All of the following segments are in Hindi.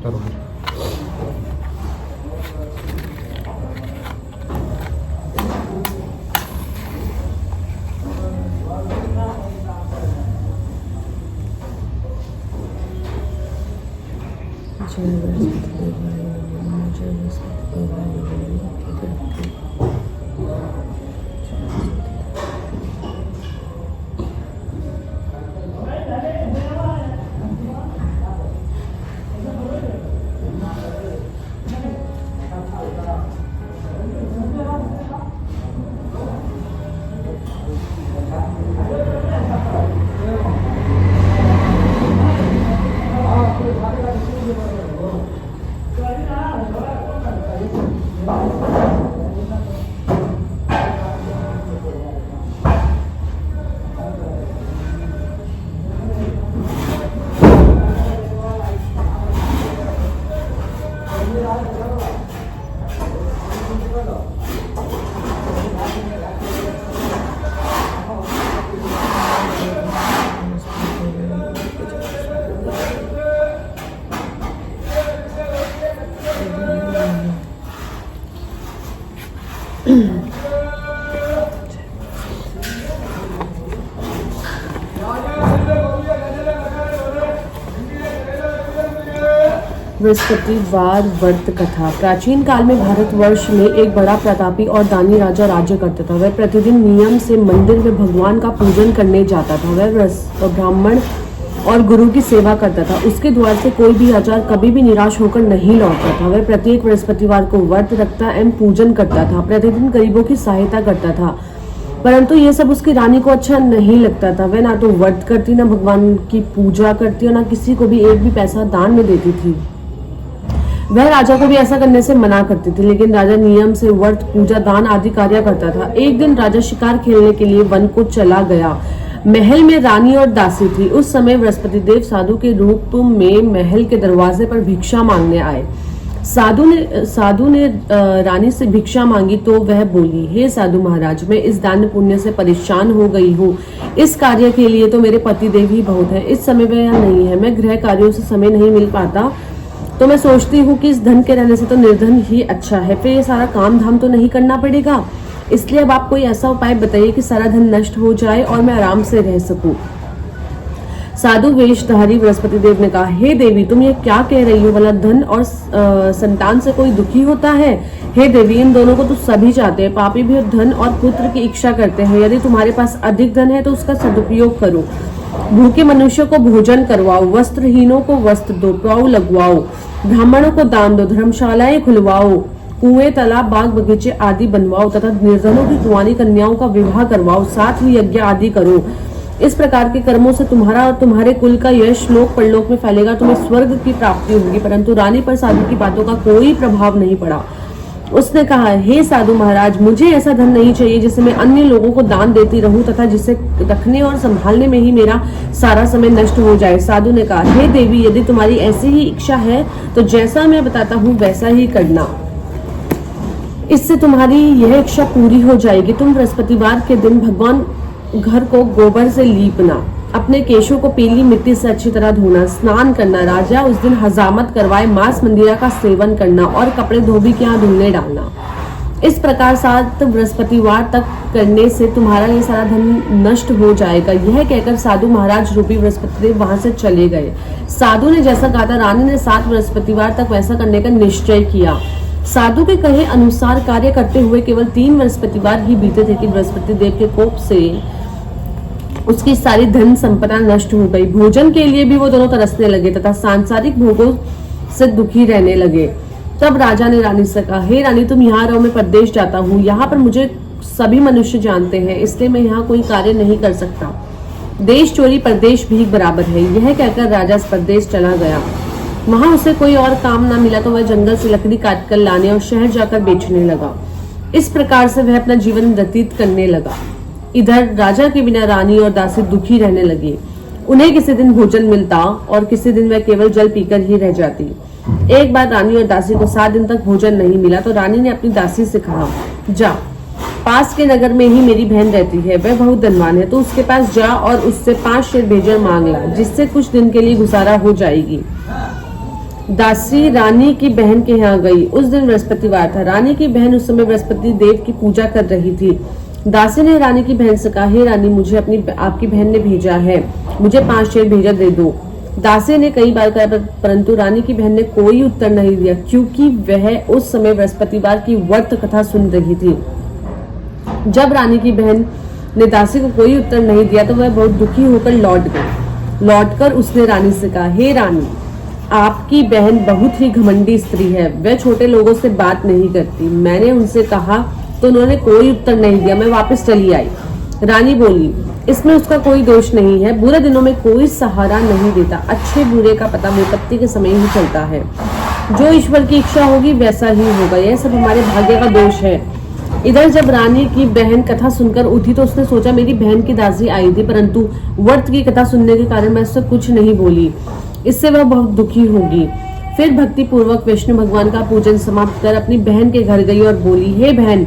करोगे। बृहस्पतिवार व्रत कथा। प्राचीन काल में भारतवर्ष में एक बड़ा प्रतापी और दानी राजा राज्य करता था। वह प्रतिदिन नियम से मंदिर में भगवान का पूजन करने जाता था। वह ब्राह्मण और गुरु की सेवा करता था। उसके द्वार से कोई भी आचार कभी भी निराश होकर नहीं लौटता था। वह प्रत्येक बृहस्पतिवार को व्रत रखता एवं पूजन करता था। प्रतिदिन गरीबों की सहायता करता था, परंतु यह सब उसकी रानी को अच्छा नहीं लगता था। वह ना तो व्रत करती, ना भगवान की पूजा करती और ना किसी को भी एक भी पैसा दान में देती थी। वह राजा को भी ऐसा करने से मना करती थी, लेकिन राजा नियम से व्रत, पूजा, दान आदि कार्य करता था। एक दिन राजा शिकार खेलने के लिए वन को चला गया। महल में रानी और दासी थी। उस समय बृहस्पति देव साधु के रूप में महल के दरवाजे पर भिक्षा मांगने आए। साधु ने रानी से भिक्षा मांगी तो वह बोली, हे साधु महाराज, मैं इस दान पुण्य से परेशान हो गई हूँ। इस कार्य के लिए तो मेरे पति देव ही बहुत है। इस समय वह यहाँ नहीं है। मैं गृह कार्यों से समय नहीं मिल पाता, तो मैं सोचती हूँ कि इस धन के रहने से तो निर्धन ही अच्छा है। फिर ये सारा काम धाम तो नहीं करना पड़ेगा। इसलिए अब आप कोई ऐसा उपाय बताइए कि सारा धन नष्ट हो जाए और मैं आराम से रह सकूं। साधु वेशधारी बृहस्पति देव ने कहा, हे देवी, तुम ये क्या कह रही हो? भला धन और संतान से कोई दुखी होता है? हे देवी, इन दोनों को तो सभी चाहते हैं। पापी भी धन और पुत्र की इच्छा करते हैं। यदि तुम्हारे पास अधिक धन है तो उसका सदुपयोग करो। भूखे मनुष्य को भोजन करवाओ, वस्त्रहीनों को वस्त्र दो, प्याऊ लगवाओ, ब्राह्मणों को दान दो, धर्मशालाएं खुलवाओ, कुएं, तालाब, बाग बगीचे आदि बनवाओ तथा निर्धनों की कुंवारी कन्याओं का विवाह करवाओ। साथ ही यज्ञ आदि करो। इस प्रकार के कर्मों से तुम्हारा और तुम्हारे कुल का यश लोक परलोक में फैलेगा। तुम्हें स्वर्ग की प्राप्ति होगी। परंतु रानी पर साधु की बातों का कोई प्रभाव नहीं पड़ा। उसने कहा, हे साधु महाराज, मुझे ऐसा धन नहीं चाहिए जिसे मैं अन्य लोगों को दान देती रहूं तथा जिसे रखने और संभालने में ही मेरा सारा समय नष्ट हो जाए। साधु ने कहा, हे देवी, यदि तुम्हारी ऐसी ही इच्छा है तो जैसा मैं बताता हूँ वैसा ही करना। इससे तुम्हारी यह इच्छा पूरी हो जाएगी। तुम बृहस्पतिवार के दिन भगवान घर को गोबर से लीपना, अपने केशों को पीली मिट्टी से अच्छी तरह धोना, स्नान करना। राजा उस दिन हजामत करवाए मांस मंदिरा का सेवन करना और कपड़े धोबी के यहाँ धुलने डालना। इस प्रकार 7 बृहस्पतिवार तक करने से तुम्हारा ये सारा धन नष्ट हो जाएगा। यह कहकर साधु महाराज रूपी बृहस्पति देव वहां से चले गए। साधु ने जैसा कहा था, रानी ने 7 बृहस्पतिवार तक वैसा करने का निश्चय किया। साधु के कहे अनुसार कार्य करते हुए केवल 3 बृहस्पतिवार ही बीते थे कि बृहस्पति देव के कोप से उसकी सारी धन संपदा नष्ट हो गई। भोजन के लिए भी वो दोनों तरसने लगे तथा सांसारिक भोगों से दुखी रहने लगे। तब राजा ने रानी से कहा, हे रानी, तुम यहाँ रहो, मैं परदेश जाता हूँ। यहाँ पर मुझे सभी मनुष्य जानते हैं, इसलिए मैं यहाँ कोई कार्य नहीं कर सकता। देश चोरी परदेश भीख बराबर है। यह कहकर राजा परदेश चला गया। वहां उसे कोई और काम न मिला तो वह जंगल से लकड़ी काट कर लाने और शहर जाकर बेचने लगा। इस प्रकार से वह अपना जीवन व्यतीत करने लगा। इधर राजा के बिना रानी और दासी दुखी रहने लगी। उन्हें किसी दिन भोजन मिलता और किसी दिन वह केवल जल पीकर ही रह जाती। एक बार रानी और दासी को 7 दिन तक भोजन नहीं मिला तो रानी ने अपनी दासी से कहा, जा, पास के नगर में ही मेरी बहन रहती है, वह बहुत धनवान है, तो उसके पास जा और उससे 5 शेर भेजर मांग ला, जिससे कुछ दिन के लिए गुजारा हो जाएगी। दासी रानी की बहन के यहाँ गई। उस दिन बृहस्पतिवार था। रानी की बहन उस समय बृहस्पति देव की पूजा कर रही थी। दासी ने रानी की बहन से कहा, हे रानी, मुझे आपकी बहन ने भेजा है, मुझे 5 शेर भेजा दे दो। दासी ने कई बार कहा, परंतु रानी की बहन ने कोई उत्तर नहीं दिया, क्योंकि वह उस समय बृहस्पतिवार की व्रत कथा सुन रही थी। जब रानी की बहन ने दासी को कोई उत्तर नहीं दिया तो वह बहुत दुखी होकर लौट गई। लौटकर उसने रानी से कहा, हे रानी, आपकी बहन बहुत ही घमंडी स्त्री है, वह छोटे लोगों से बात नहीं करती। मैंने उनसे कहा तो उन्होंने कोई उत्तर नहीं दिया, मैं वापस चली आई। रानी बोली, इसमें उसका कोई दोष नहीं है, बुरे दिनों में कोई सहारा नहीं देता, अच्छे बुरे का पता विपत्ति के समय ही चलता है। जो ईश्वर की इच्छा होगी वैसा ही होगा, यह सब हमारे भाग्य का दोष है। इधर जब रानी की बहन कथा सुनकर उठी तो उसने सोचा, मेरी बहन की दासी आई थी, परंतु व्रत की कथा सुनने के कारण मैं उससे कुछ नहीं बोली, इससे वह बहुत दुखी होगी। फिर भक्ति पूर्वक विष्णु भगवान का पूजन समाप्त कर अपनी बहन के घर गई और बोली, हे बहन,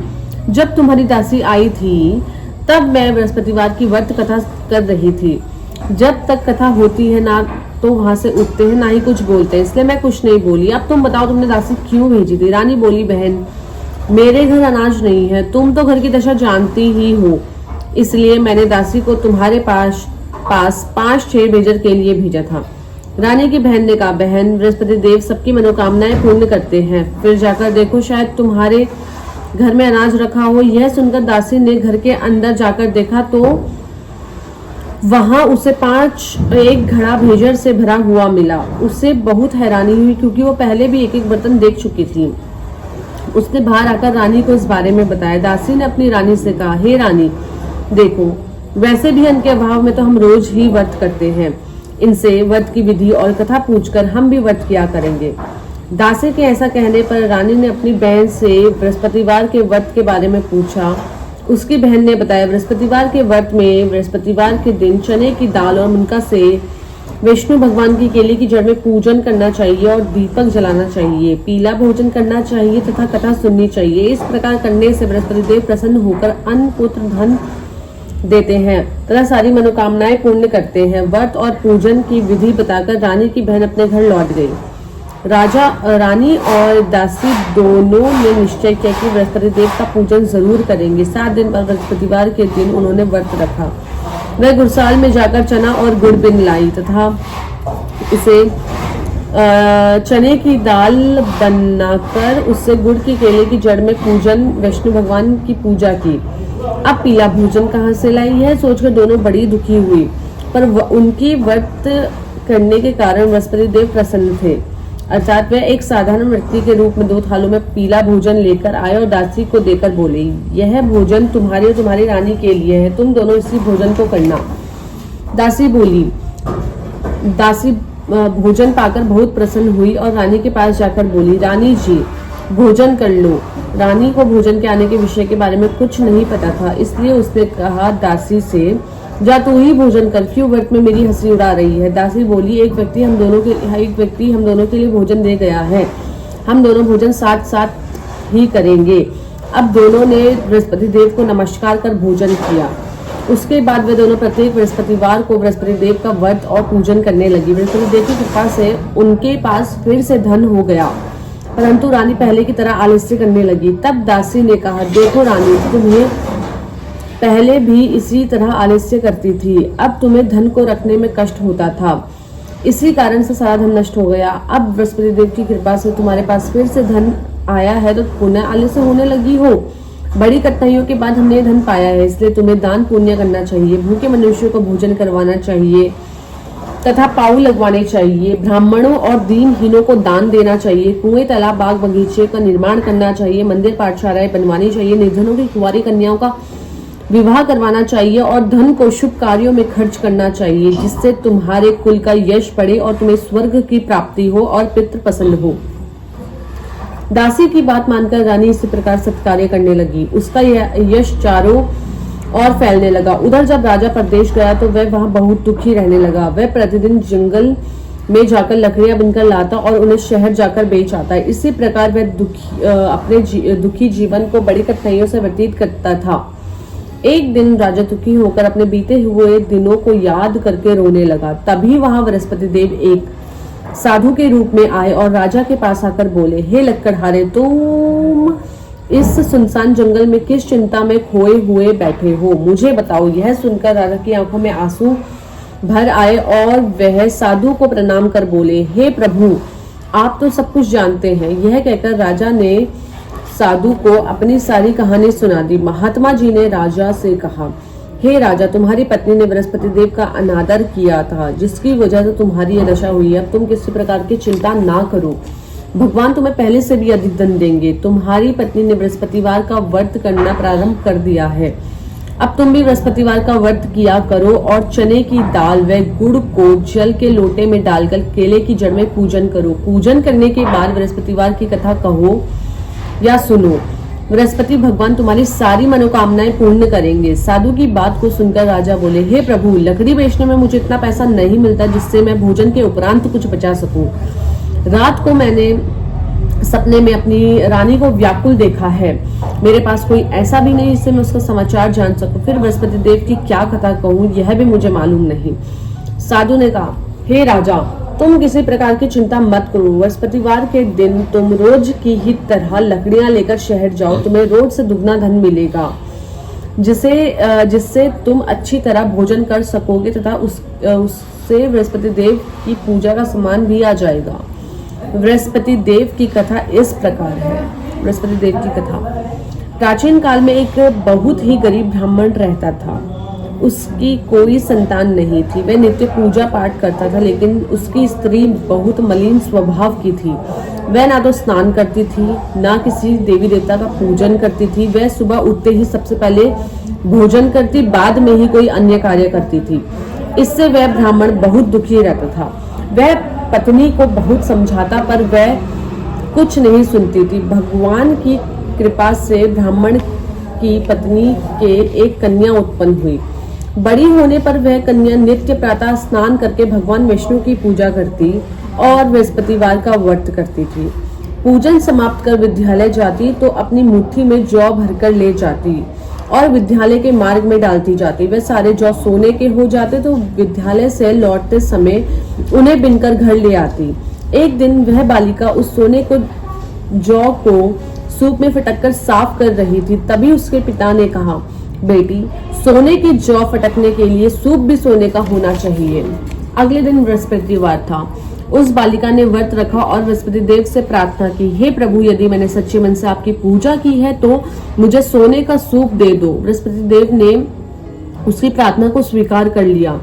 जब तुम्हारी दासी आई थी तब मैं बृहस्पतिवार की व्रत कथा कर रही थी। जब तक कथा होती है ना तो वहां से उठते हैं ना ही कुछ बोलते हैं, इसलिए मैं कुछ नहीं बोली। अब तुम बताओ, तुमने दासी क्यों भेजी थी? रानी बोली, बहन, मेरे घर अनाज नहीं है, तुम तो घर की दशा जानती ही हो, इसलिए मैंने दासी को तुम्हारे पास 5 शेर भेजर के लिए भेजा था। रानी की बहन ने कहा, बहन, बृहस्पति देव सबकी मनोकामनाएं पूर्ण करते हैं, फिर जाकर देखो, शायद तुम्हारे घर में अनाज रखा हो। यह सुनकर दासी ने घर के अंदर जाकर देखा तो वहां उसे 1 घड़ा भेजर से भरा हुआ मिला। उसे बहुत हैरानी हुई, क्योंकि वो पहले भी एक बर्तन देख चुकी थी। उसने बाहर आकर रानी को इस बारे में बताया। दासी ने अपनी रानी से कहा, हे रानी, देखो, वैसे भी अन्न के अभाव में तो हम रोज ही व्रत करते हैं, इनसे व्रत की विधि और कथा पूछकर हम भी व्रत किया करेंगे। दासी के ऐसा कहने पर रानी ने अपनी बहन से बृहस्पतिवार के व्रत के बारे में पूछा। उसकी बहन ने बताया, बृहस्पतिवार के व्रत में बृहस्पतिवार के दिन चने की दाल और मुनका से विष्णु भगवान की केले की जड़ में पूजन करना चाहिए और दीपक जलाना चाहिए, पीला भोजन करना चाहिए तथा कथा सुननी चाहिए। इस प्रकार करने से बृहस्पति देव प्रसन्न होकर अन्न, पुत्र, धन देते हैं तथा सारी मनोकामनाएं पूर्ण करते हैं। व्रत और पूजन की विधि बताकर रानी की बहन अपने घर लौट गई। रानी और दासी दोनों ने निश्चय किया कि बृहस्पति देव का पूजन जरूर करेंगे। 7 दिन पर बृहस्पतिवार के दिन उन्होंने व्रत रखा। वह गुड़साल में जाकर चना और गुड़ बिन लाई तथा इसे चने की दाल बनाकर उससे गुड़ की केले की जड़ में पूजन, विष्णु भगवान की पूजा की। अब पीला भोजन कहाँ से लाई, यह सोचकर दोनों बड़ी दुखी हुई, पर उनकी व्रत करने के कारण बृहस्पति देव प्रसन्न थे। अर्थात वह एक साधारण व्यक्ति के रूप में 2 थालों में पीला भोजन लेकर आए और दासी को देकर बोले, यह भोजन तुम्हारी और तुम्हारी रानी के लिए है, तुम दोनों इसी भोजन को करना। दासी भोजन पाकर बहुत प्रसन्न हुई और रानी के पास जाकर बोली, रानी जी, भोजन कर लो। रानी को भोजन के आने के विषय के बारे में कुछ नहीं पता था, इसलिए उसने कहा दासी से, जा तू ही भोजन कर, क्यों व्रत में मेरी हंसी उड़ा रही है। दासी बोली, एक व्यक्ति हम दोनों के लिए भोजन दे गया है, हम दोनों भोजन साथ साथ ही करेंगे। अब दोनों ने बृहस्पति देव को नमस्कार कर भोजन किया। उसके बाद वे दोनों प्रत्येक बृहस्पतिवार को बृहस्पति देव का व्रत और पूजन करने लगी। बृहस्पति देव की कृपा से उनके पास फिर से धन हो गया, परंतु रानी पहले की तरह आलस्य करने लगी। तब दासी ने कहा, देखो रानी, तुम्हें पहले भी इसी तरह आलस्य करती थी, अब तुम्हें धन को रखने में कष्ट होता था, इसी कारण से सारा धन नष्ट हो गया। अब बृहस्पति देव की कृपा से तुम्हारे पास फिर से धन आया है तो पुनः आलस्य होने लगी हो। बड़ी कठिनाइयों के बाद हमने धन पाया है, इसलिए तुम्हें दान पुण्य करना चाहिए, भूखे मनुष्यों को भोजन करवाना चाहिए तथा पाऊ लगवाने चाहिए, ब्राह्मणों और दीनहीनों को दान देना चाहिए, कुएं, तालाब, बाग बगीचे का निर्माण करना चाहिए, मंदिर पाठशालाएं बनवानी चाहिए, निर्धनों की कुंवारी कन्याओं का विवाह करवाना चाहिए और धन को शुभ कार्यों में खर्च करना चाहिए, जिससे तुम्हारे कुल का यश बढ़े और तुम्हें स्वर्ग की प्राप्ति हो और पितृ प्रसन्न हो। दासी की बात मानकर रानी इसी प्रकार सत्कार्य करने लगी। उसका यश चारों और फैलने लगा। उधर जब राजा प्रदेश गया तो वह वहां बहुत दुखी रहने लगा। वह प्रतिदिन जंगल में जाकर लकड़ियां बनकर लाता और उन्हें शहर जाकर बेच आता है। इसी प्रकार वह अपने दुखी जीवन को बड़ी कठिनाइयों से व्यतीत करता था। एक दिन राजा दुखी होकर अपने बीते हुए दिनों को याद करके रोने लगा। तभी वहां बृहस्पति देव एक साधु के रूप में आए और राजा के पास आकर बोले, हे लक्कड़हारे, तुम इस सुनसान जंगल में किस चिंता में खोए हुए बैठे हो, मुझे बताओ। यह सुनकर राजा की आंखों में आंसू भर आए और वह साधु को प्रणाम कर बोले, हे प्रभु, आप तो सब कुछ जानते हैं। यह कहकर राजा ने साधु को अपनी सारी कहानी सुना दी। महात्मा जी ने राजा से कहा, हे राजा, तुम्हारी पत्नी ने बृहस्पति देव का अनादर किया था, जिसकी वजह से तुम्हारी यह दशा हुई है। अब तुम किसी प्रकार की चिंता ना करो, भगवान तुम्हें पहले से भी अधिक धन देंगे। तुम्हारी पत्नी ने बृहस्पतिवार का व्रत करना प्रारंभ कर दिया है। अब तुम भी बृहस्पतिवार का व्रत किया करो और चने की दाल व गुड़ को जल के लोटे में डालकर केले की जड़ में पूजन करो। पूजन करने के बाद बृहस्पतिवार की कथा कहो या सुनो। बृहस्पति भगवान तुम्हारी सारी मनोकामनाएं पूर्ण करेंगे। साधु की बात को सुनकर राजा बोले, हे प्रभु, लकड़ी बेचने में मुझे इतना पैसा नहीं मिलता जिससे मैं भोजन के उपरांत कुछ बचा सकूं। रात को मैंने सपने में अपनी रानी को व्याकुल देखा है। मेरे पास कोई ऐसा भी नहीं जिससे मैं उसका समाचार जान सकूं। फिर बृहस्पति देव की क्या कथा कहूं, यह भी मुझे मालूम नहीं। साधु ने कहा, हे राजा, तुम किसी प्रकार की चिंता मत करो। बृहस्पतिवार के दिन तुम रोज की ही तरह लकड़ियां लेकर शहर जाओ। तुम्हें रोज से दुगना धन मिलेगा, जिससे तुम अच्छी तरह भोजन कर सकोगे तथा उससे बृहस्पति देव की पूजा का सामान भी आ जाएगा। बृहस्पति देव की कथा इस प्रकार है। बृहस्पति देव की कथा। प्राचीन काल में एक बहुत ही गरीब ब्राह्मण रहता था। उसकी कोई संतान नहीं थी। वह नित्य पूजा पाठ करता था, लेकिन उसकी स्त्री बहुत मलिन स्वभाव की थी। वह ना तो स्नान करती थी, ना किसी देवी देवता का पूजन करती थी। वह सुबह उठते ही सबसे पहले भोजन करती, बाद में ही कोई अन्य कार्य करती थी। इससे वह ब्राह्मण बहुत दुखी रहता था। वह पत्नी को बहुत समझाता, पर वह कुछ नहीं सुनती थी। भगवान की कृपा से ब्राह्मण की पत्नी के एक कन्या उत्पन्न हुई। बड़ी होने पर वह कन्या नित्य प्रातः स्नान करके भगवान विष्णु की पूजा करती और बृहस्पतिवार का व्रत करती थी। पूजन समाप्त कर विद्यालय जाती तो अपनी मुट्ठी में जौ भरकर ले जाती और विद्यालय के मार्ग में डालती जाती। वह सारे जौ सोने के हो जाते तो विद्यालय से लौटते समय उन्हें बिनकर घर ले आती। एक दिन वह बालिका उस सोने को जौ को सूप में फटककर साफ कर रही थी। तभी उसके पिता ने कहा, बेटी, सोने की जौ फटकने के लिए सूप भी सोने का होना चाहिए। अगले दिन बृहस्पतिवार था। उस बालिका ने व्रत रखा और बृहस्पति देव से प्रार्थना की, हे प्रभु, यदि मैंने सच्चे मन से आपकी पूजा की है तो मुझे सोने का सूप दे दो। बृहस्पति देव ने उसकी प्रार्थना को स्वीकार कर लिया।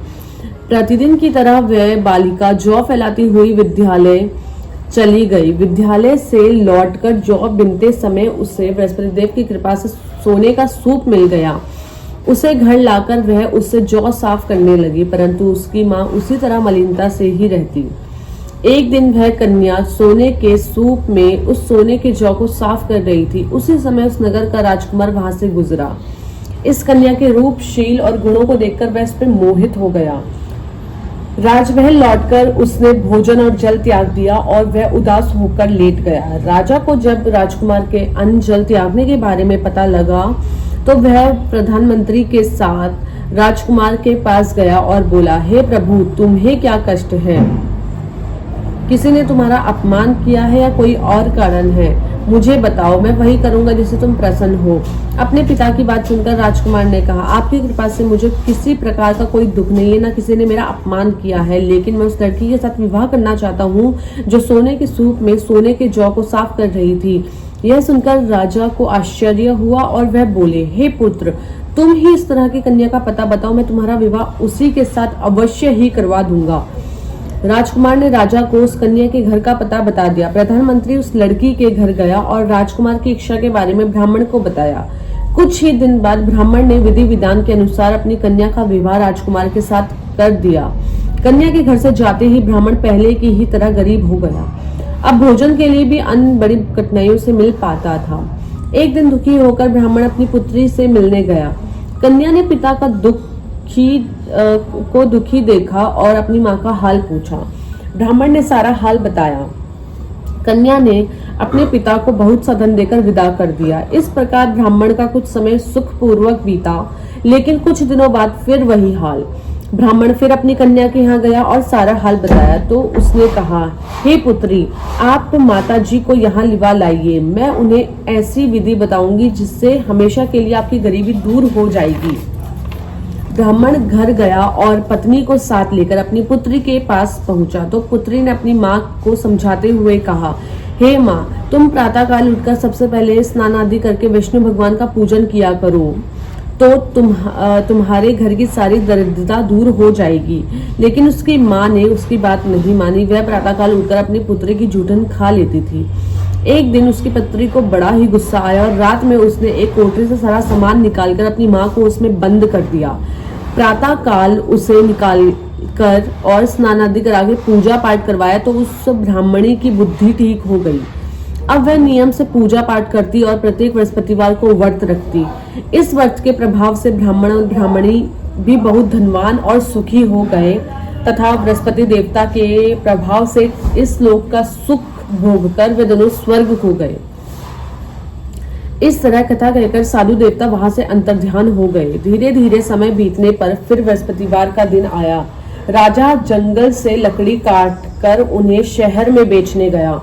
प्रतिदिन की तरह वह बालिका जौ फैलाती हुई विद्यालय चली गई। विद्यालय से लौटकर जौ बिनते समय उसे बृहस्पति देव की कृपा से सोने का सूप मिल गया। उसे घर लाकर वह उससे जौ साफ करने लगी, परंतु उसकी माँ उसी तरह मलिनता से ही रहती। एक दिन वह कन्या सोने के सूप में उस सोने के जौ को साफ कर रही थी। उसी समय उस नगर का राजकुमार वहां से गुजरा। इस कन्या के रूप, शील और गुणों को देखकर वह इस पर मोहित हो गया। राजमहल लौटकर उसने भोजन और जल त्याग दिया और वह उदास होकर लेट गया। राजा को जब राजकुमार के अन्न जल त्यागने के बारे में पता लगा तो वह प्रधानमंत्री के साथ राजकुमार के पास गया और बोला, हे प्रभु, तुम्हें क्या कष्ट है? किसी ने तुम्हारा अपमान किया है या कोई और कारण है? मुझे बताओ, मैं वही करूंगा जिससे तुम प्रसन्न हो। अपने पिता की बात सुनकर राजकुमार ने कहा, आपकी कृपा से मुझे किसी प्रकार का कोई दुख नहीं है, ना किसी ने मेरा अपमान किया है, लेकिन मैं उस लड़की के साथ विवाह करना चाहता हूँ जो सोने के सूप में सोने के जौ को साफ कर रही थी। यह सुनकर राजा को आश्चर्य हुआ और वह बोले, हे पुत्र, तुम ही इस तरह की कन्या का पता बताओ, मैं तुम्हारा विवाह उसी के साथ अवश्य ही करवा दूंगा। राजकुमार ने राजा को उस कन्या के घर का पता बता दिया। प्रधानमंत्री उस लड़की के घर गया और राजकुमार की इच्छा के बारे में ब्राह्मण को बताया। कुछ ही दिन बाद ब्राह्मण ने विधि विधान के अनुसार अपनी कन्या का विवाह राजकुमार के साथ कर दिया। कन्या के घर से जाते ही ब्राह्मण पहले की ही तरह गरीब हो गया। अब भोजन के लिए भी अन्न बड़ी कठिनाइयों से मिल पाता था। एक दिन दुखी होकर ब्राह्मण अपनी पुत्री से मिलने गया। कन्या ने पिता का दुखी देखा और अपनी माँ का हाल पूछा। ब्राह्मण ने सारा हाल बताया। कन्या ने अपने पिता को बहुत सा धन देकर विदा कर दिया। इस प्रकार ब्राह्मण का कुछ समय सुखपूर्वक बीता, लेकिन कुछ दिनों बाद फिर वही हाल। ब्राह्मण फिर अपनी कन्या के यहाँ गया और सारा हाल बताया तो उसने कहा, हे पुत्री, आप माता जी को यहाँ लिवा लाइए। मैं उन्हें ऐसी विधि बताऊंगी जिससे हमेशा के लिए आपकी गरीबी दूर हो जाएगी। ब्राह्मण घर गया और पत्नी को साथ लेकर अपनी पुत्री के पास पहुंचा तो पुत्री ने अपनी माँ को समझाते हुए कहा, हे माँ, तुम प्रातःकाल उठकर सबसे पहले स्नान आदि करके विष्णु भगवान का पूजन किया करो तो तुम्हारे घर की सारी दरिद्रता दूर हो जाएगी। लेकिन उसकी माँ ने उसकी बात नहीं मानी। वह प्रातःकाल उठकर अपनी पुत्री की जूठन खा लेती थी। एक दिन उसकी पुत्री को बड़ा ही गुस्सा आया और रात में उसने एक कोठरी से सारा सामान निकालकर अपनी माँ को उसमें बंद कर दिया। प्रातःकाल उसे निकाल कर और स्नान आदि करा के पूजा पाठ करवाया तो उस ब्राह्मणी की बुद्धि ठीक हो गई। अब वह नियम से पूजा पाठ करती और प्रत्येक बृहस्पतिवार को व्रत रखती। इस व्रत के प्रभाव से ब्राह्मण और ब्राह्मणी भी बहुत धनवान और सुखी हो गए तथा बृहस्पति देवता के प्रभाव से इस लोक का सुख भोगकर वे दोनों स्वर्ग को गए। इस तरह कथा कहकर साधु देवता वहां से अंतर्ध्यान हो गए। धीरे धीरे समय बीतने पर फिर बृहस्पतिवार का दिन आया। राजा जंगल से लकड़ी काट कर उन्हें शहर में बेचने गया।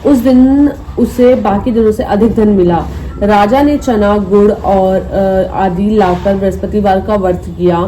उस दिन उसे बाकी दिनों से अधिक धन मिला। राजा ने चना, गुड़ और आदि लाकर बृहस्पतिवार का व्रत किया।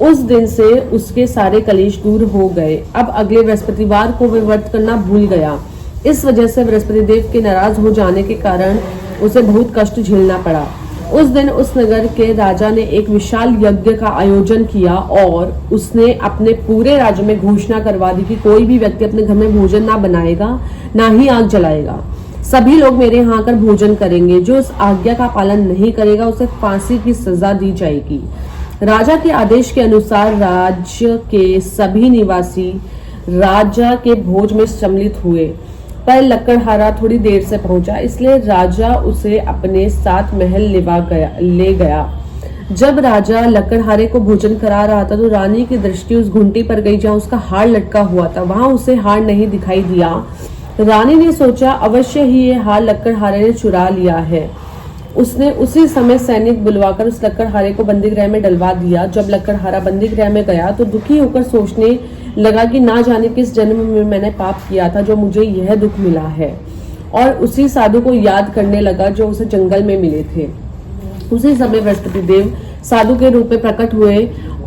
उस दिन से उसके सारे कलेश दूर हो गए। अब अगले बृहस्पतिवार को वह व्रत करना भूल गया। इस वजह से बृहस्पति देव के नाराज हो जाने के कारण उसे बहुत कष्ट झेलना पड़ा। उस दिन उस नगर के राजा ने एक विशाल यज्ञ का आयोजन किया और उसने अपने पूरे राज्य में घोषणा करवा दी कि कोई भी व्यक्ति अपने घर में भोजन ना बनाएगा, ना ही आग जलाएगा। सभी लोग मेरे यहाँ आकर भोजन करेंगे। जो इस आज्ञा का पालन नहीं करेगा उसे फांसी की सजा दी जाएगी। राजा के आदेश के अनुसार राज्य के सभी निवासी राजा के भोज में सम्मिलित हुए, पर लकड़हारा थोड़ी देर से पहुंचा, इसलिए राजा उसे अपने साथ महल ले गया। जब राजा लकड़हारे को भोजन करा रहा था तो रानी की दृष्टि उस घुंटी पर गई जहां उसका हार लटका हुआ था। वहां उसे हार नहीं दिखाई दिया। रानी ने सोचा, अवश्य ही ये हार लकड़हारे ने चुरा लिया है। उसने उसी समय सैनिक बुलवाकर उस लकड़हारे को बंदीगृह में डलवा दिया। जब लकड़हारा बंदीगृह में गया तो दुखी होकर सोचने लगा कि ना जाने किस जन्म में मैंने पाप किया था जो मुझे यह दुख मिला है, और उसी साधु को याद करने लगा जो उसे जंगल में मिले थे। उसी समय बृहस्पति देव साधु के रूप में प्रकट हुए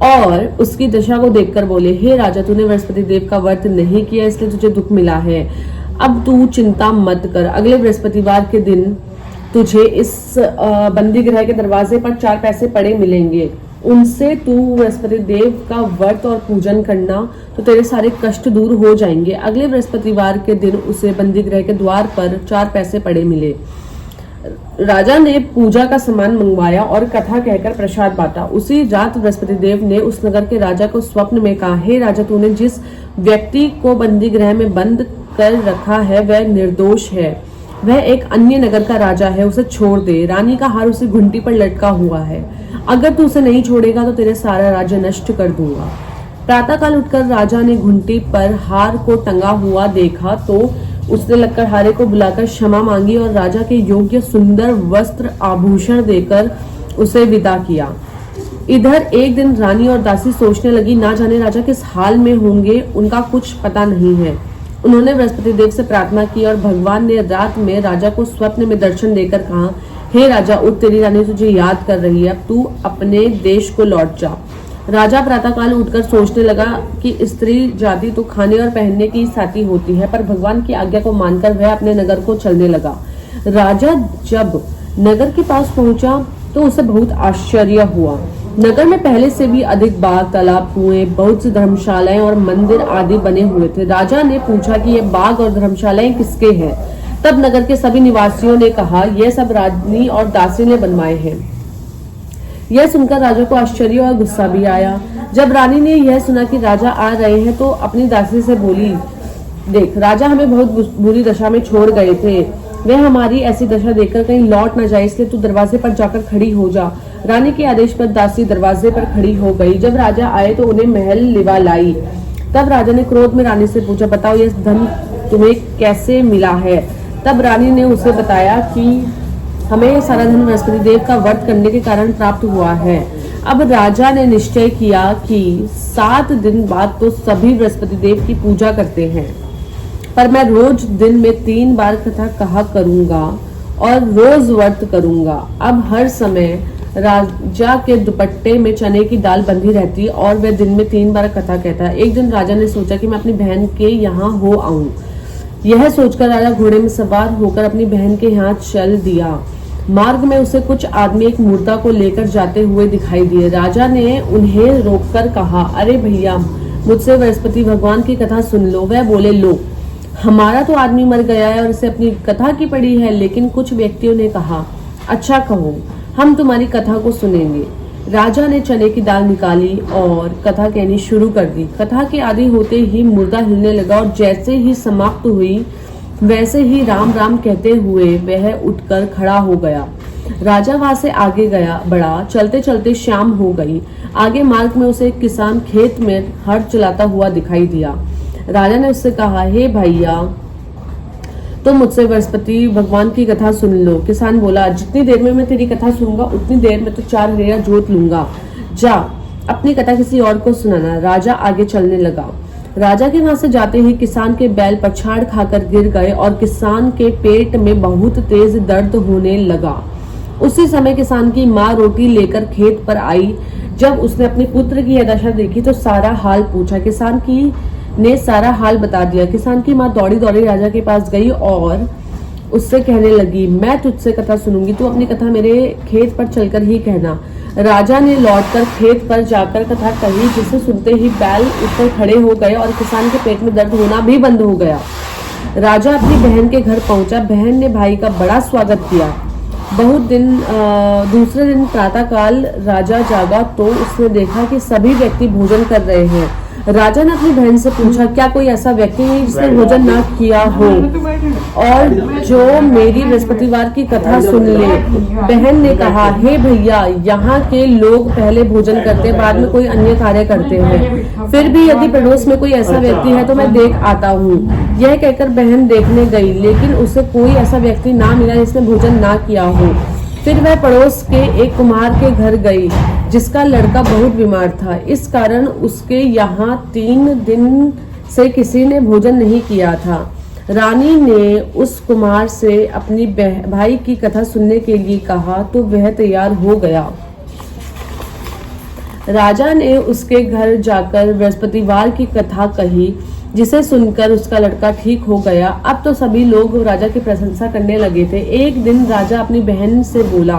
और उसकी दशा को देखकर बोले, हे राजा, तूने बृहस्पति देव का व्रत नहीं किया इसलिए तुझे दुख मिला है। अब तू चिंता मत कर। अगले बृहस्पतिवार के दिन तुझे इस बंदीगृह के दरवाजे पर 4 पैसे पड़े मिलेंगे। उनसे तू बृहस्पति देव का व्रत और पूजन करना तो तेरे सारे कष्ट दूर हो जाएंगे। अगले बृहस्पतिवार के दिन उसे बंदीगृह के द्वार पर 4 पैसे पड़े मिले। राजा ने पूजा का सामान मंगवाया और कथा कहकर प्रसाद बांटा। उसी रात बृहस्पति देव ने उस नगर के राजा को स्वप्न में कहा, हे राजा, तूने जिस व्यक्ति को बंदीगृह में बंद कर रखा है वह निर्दोष है। वह एक अन्य नगर का राजा है, उसे छोड़ दे। रानी का हार उसी घुंटी पर लटका हुआ है। अगर तू उसे नहीं छोड़ेगा तो तेरे सारा राज्य नष्ट कर दूंगा। प्रातःकाल उठकर राजा ने घुंटी पर हार को टंगा हुआ देखा तो उसने लकड़हारे को बुलाकर क्षमा मांगी और राजा के योग्य सुंदर वस्त्र आभूषण देकर उसे विदा किया। इधर एक दिन रानी और दासी सोचने लगी, ना जाने राजा किस हाल में होंगे, उनका कुछ पता नहीं है। उन्होंने बृहस्पति देव से प्रार्थना की और भगवान ने रात में राजा को स्वप्न में दर्शन देकर कहा, हे राजा, उठ, तेरी रानी तुझे याद कर रही है, अब तू अपने देश को लौट जा। राजा प्रातःकाल उठकर सोचने लगा कि स्त्री जाति तो खाने और पहनने की साथी होती है, पर भगवान की आज्ञा को मानकर वह अपने नगर को चलने लगा। राजा जब नगर के पास पहुंचा तो उसे बहुत आश्चर्य हुआ। नगर में पहले से भी अधिक बाग, तालाब, कुएं, बहुत सी धर्मशालाएं और मंदिर आदि बने हुए थे। राजा ने पूछा कि ये बाग और धर्मशालाएं किसके हैं? तब नगर के सभी निवासियों ने कहा, यह सब रानी और दासी ने बनवाए हैं। यह सुनकर राजा को आश्चर्य और गुस्सा भी आया। जब रानी ने यह सुना कि राजा आ रहे हैं तो अपनी दासी से बोली, देख, राजा हमें बहुत बुरी दशा में छोड़ गए थे। वह हमारी ऐसी दशा देखकर कहीं लौट न जाए, इसलिए तू दरवाजे पर जाकर खड़ी हो जा। रानी के आदेश पर दासी दरवाजे पर खड़ी हो गई। जब राजा आए तो उन्हें महल लिवा लाई। तब राजा ने क्रोध में रानी से पूछा, बताओ यह धन तुम्हें कैसे मिला है? तब रानी ने उसे बताया कि हमें सारा धन बृहस्पति देव का व्रत करने के कारण प्राप्त हुआ है। अब राजा ने निश्चय किया कि 7 दिन बाद तो सभी बृहस्पति देव की पूजा करते हैं, पर मैं रोज दिन में 3 बार कथा कहा करूंगा और रोज व्रत करूंगा। अब हर समय राजा के दुपट्टे में चने की दाल बंधी रहती और वह दिन में 3 बार कथा कहता है। एक दिन राजा ने सोचा कि मैं अपनी बहन के यहाँ हो आऊं। यह सोचकर राजा घोड़े में सवार होकर अपनी बहन के यहाँ चल दिया। मार्ग में उसे कुछ आदमी एक मूर्ता को लेकर जाते हुए दिखाई दिए। राजा ने उन्हें रोककर कहा, अरे भैया, मुझसे बृहस्पति भगवान की कथा सुन लो। वह बोले, लो, हमारा तो आदमी मर गया है और इसे अपनी कथा की पड़ी है। लेकिन कुछ व्यक्तियों ने कहा, अच्छा कहो, हम तुम्हारी कथा को सुनेंगे। राजा ने चने की दाल निकाली और कथा कहनी शुरू कर दी। कथा के आदि होते ही मुर्दा हिलने लगा और जैसे ही समाप्त हुई वैसे ही राम राम कहते हुए वह उठकर खड़ा हो गया। राजा वहां से आगे बढ़ा। चलते चलते शाम हो गई। आगे मार्ग में उसे एक किसान खेत में हल चलाता हुआ दिखाई दिया। राजा ने उससे कहा, हे भैया, तो मुझसे बृहस्पति भगवान की कथा सुन लो। किसान बोला, जितनी देर में मैं तेरी कथा सुनूंगा उतनी देर में तो 4 घेरा जोत लूंगा। जा, अपनी कथा किसी और को सुनाना। राजा आगे चलने लगा। राजा के वहां से जाते ही किसान के बैल पछाड़ खाकर गिर गए और किसान के पेट में बहुत तेज दर्द होने लगा। उसी समय किसान की माँ रोटी लेकर खेत पर आई। जब उसने अपने पुत्र की यह दशा देखी तो सारा हाल पूछा। किसान ने सारा हाल बता दिया। किसान की माँ दौड़ी दौड़ी राजा के पास गई और उससे कहने लगी, मैं तुझसे कथा सुनूंगी, तू अपनी कथा मेरे खेत पर चलकर ही कहना। राजा ने लौटकर खेत पर जाकर कथा कही, जिसे सुनते ही बैल उठकर खड़े हो गए और किसान के पेट में दर्द होना भी बंद हो गया। राजा अपनी बहन के घर पहुंचा। बहन ने भाई का बड़ा स्वागत किया। दूसरे दिन प्रातःकाल राजा जागा तो उसने देखा कि सभी व्यक्ति भोजन कर रहे हैं। राजा ने अपनी बहन से पूछा, क्या कोई ऐसा व्यक्ति नहीं जिसने भोजन न किया हो और जो मेरी बृहस्पतिवार की कथा सुन ले। बहन ने कहा, हे भैया, यहाँ के लोग पहले भोजन करते, बाद में कोई अन्य कार्य करते हैं। फिर भी यदि पड़ोस में कोई ऐसा व्यक्ति है तो मैं देख आता हूँ। यह कहकर बहन देखने गई, लेकिन उसे कोई ऐसा व्यक्ति ना मिला जिसने भोजन ना किया हो। फिर वह पड़ोस के एक कुम्हार के घर गई, जिसका लड़का बहुत बीमार था। इस कारण उसके यहाँ 3 दिन से किसी ने भोजन नहीं किया था। रानी ने उस कुम्हार से अपनी भाई की कथा सुनने के लिए कहा तो वह तैयार हो गया। राजा ने उसके घर जाकर बृहस्पतिवार की कथा कही, जिसे सुनकर उसका लड़का ठीक हो गया। अब तो सभी लोग राजा की प्रशंसा करने लगे थे। एक दिन राजा अपनी बहन से बोला,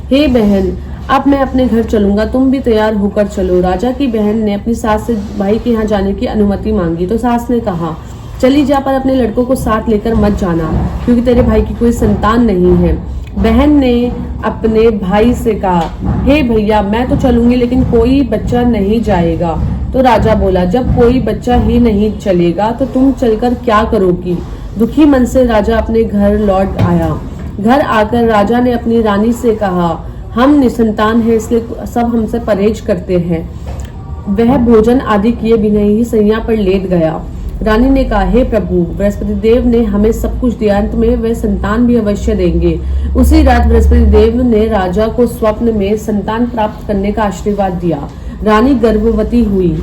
हे बहन, अब मैं अपने घर चलूंगा, तुम भी तैयार होकर चलो। राजा की बहन ने अपनी सास से भाई के यहाँ जाने की अनुमति मांगी तो सास ने कहा, चली जा, पर अपने लड़कों को साथ लेकर मत जाना, क्योंकि तेरे भाई की कोई संतान नहीं है। बहन ने अपने भाई से कहा, हे भैया, मैं तो चलूंगी, लेकिन कोई बच्चा नहीं जाएगा। तो राजा बोला, जब कोई बच्चा ही नहीं चलेगा तो तुम चलकर क्या करोगी। दुखी मन से राजा अपने घर लौट आया। घर आकर राजा ने अपनी रानी से कहा, हम निसंतान हैं, इसलिए सब हमसे परहेज करते हैं। वह भोजन आदि किए बिना ही सैया पर लेट गया। रानी ने कहा, हे प्रभु, बृहस्पति देव ने हमें सब कुछ दिया, अंत में वे संतान भी अवश्य देंगे। उसी रात बृहस्पति देव ने राजा को स्वप्न में संतान प्राप्त करने का आशीर्वाद दिया। रानी गर्भवती हुई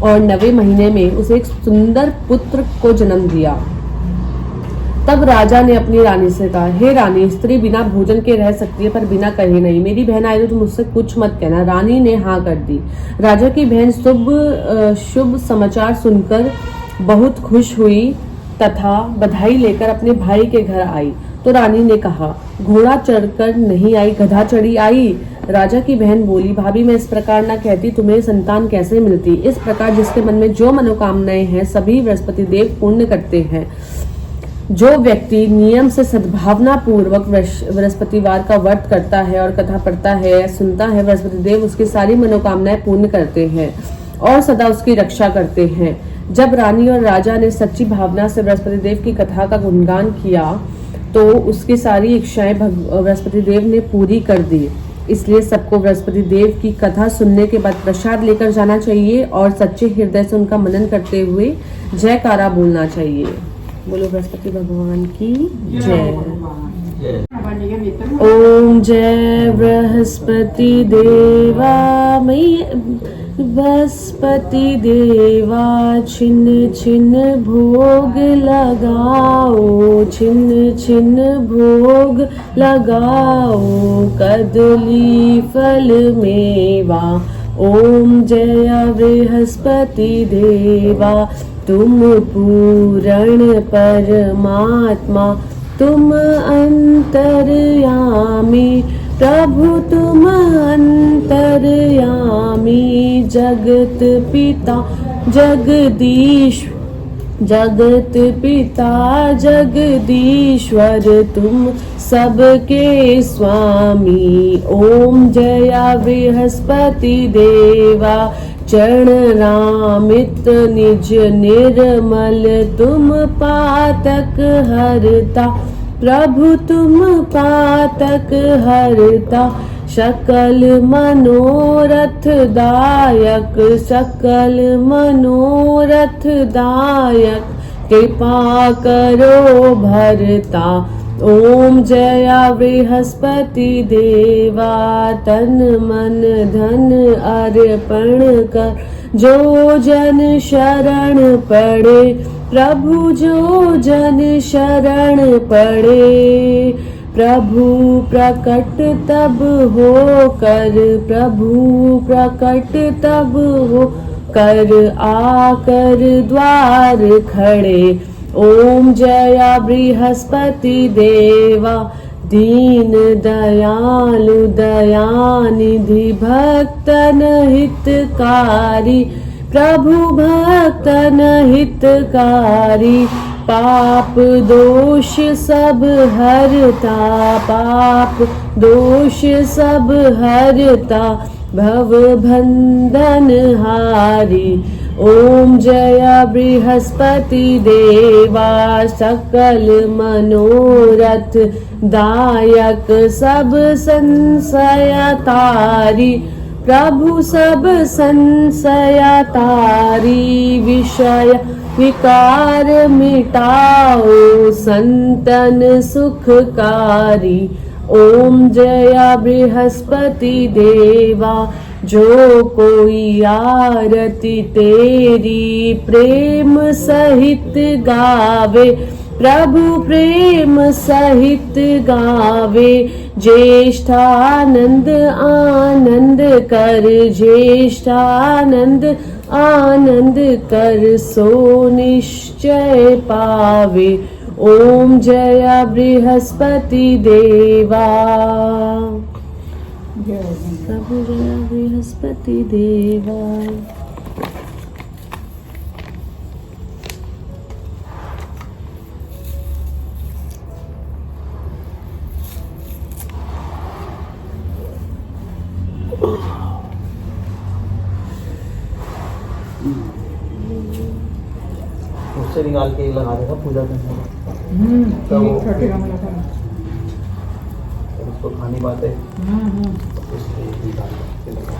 और 9वें महीने में उसे एक सुंदर पुत्र को जन्म दिया। तब राजा ने अपनी रानी से कहा, हे रानी, स्त्री बिना भोजन के रह सकती है, पर बिना कहे नहीं। मेरी बहन आई तो तुम मुझसे कुछ मत कहना। रानी ने हाँ कर दी। राजा की बहन शुभ समाचार सुनकर बहुत खुश हुई तथा बधाई लेकर अपने भाई के घर आई। तो रानी ने कहा, घोड़ा चढ़कर नहीं आई, गधा चढ़ी आई। राजा की बहन बोली, भाभी, मैं इस प्रकार ना कहती, तुम्हें संतान कैसे मिलती। इस प्रकार जिसके मन में जो मनोकामनाएं हैं सभी बृहस्पति देव पूर्ण करते हैं। जो व्यक्ति नियम से सद्भावना पूर्वक बृहस्पतिवार का व्रत करता है और कथा पढ़ता है, सुनता है, बृहस्पति देव उसकी सारी मनोकामनाएं पूर्ण करते हैं और सदा उसकी रक्षा करते हैं। जब रानी और राजा ने सच्ची भावना से बृहस्पति देव की कथा का गुणगान किया तो उसकी सारी इच्छाएं बृहस्पति देव ने पूरी कर दी। इसलिए सबको बृहस्पति देव की कथा सुनने के बाद प्रसाद लेकर जाना चाहिए और सच्चे हृदय से उनका मनन करते हुए जयकारा बोलना चाहिए। बोलो बृहस्पति भगवान की जय। ओम जय बृहस्पति देवा बृहस्पति देवा छिन्न छिन्न भोग लगाओ, छिन्न छिन्न भोग लगाओ, कदली फल मेवा। ओम जय बृहस्पति देवा, तुम पूर्ण परमात्मा, तुम अंतर्यामी प्रभु, तुम अंतर्यामी, जगत पिता जगत पिता जगदीश्वर, तुम सबके स्वामी। ओम जय बृहस्पति देवा, चरणामृत निज निर्मल, तुम पातक हरता प्रभु, तुम पातक हरता, सकल मनोरथ दायक, सकल मनोरथ दायक, कृपा करो भरता। ओम जय बृहस्पति देवा, तन मन धन अर्पण कर, जो जन शरण पड़े प्रभु, जो जन शरण पड़े, प्रभु प्रकट तब हो कर, प्रभु प्रकट तब हो कर, आकर द्वार खड़े। ओम जय बृहस्पति देवा, दीन दयालु दयानिधि, भक्तन हितकारी प्रभु, भक्तन हितकारी, पाप दोष सब हरता, पाप दोष सब हरता, भव बंधन हारी। ओम जय बृहस्पति देवा, सकल मनोरथ दायक, सब संशय तारी प्रभु, सब संशय तारी, विषय विकार मिटाओ, संतन सुखकारी। ओम जय बृहस्पति देवा, जो कोई आरती तेरी प्रेम सहित गावे प्रभु, प्रेम सहित गावे, ज्येष्ठानंद आनंद कर, ज्येष्ठानंद आनंद कर, सो निश्चय पावे। ओम जय बृहस्पति देवा, प्रभु जय बृहस्पति देवा। उससे निकाल के लगा देगा पूजा करने में, तो उसको खानी बात है, इसलिए निकाल के लगा।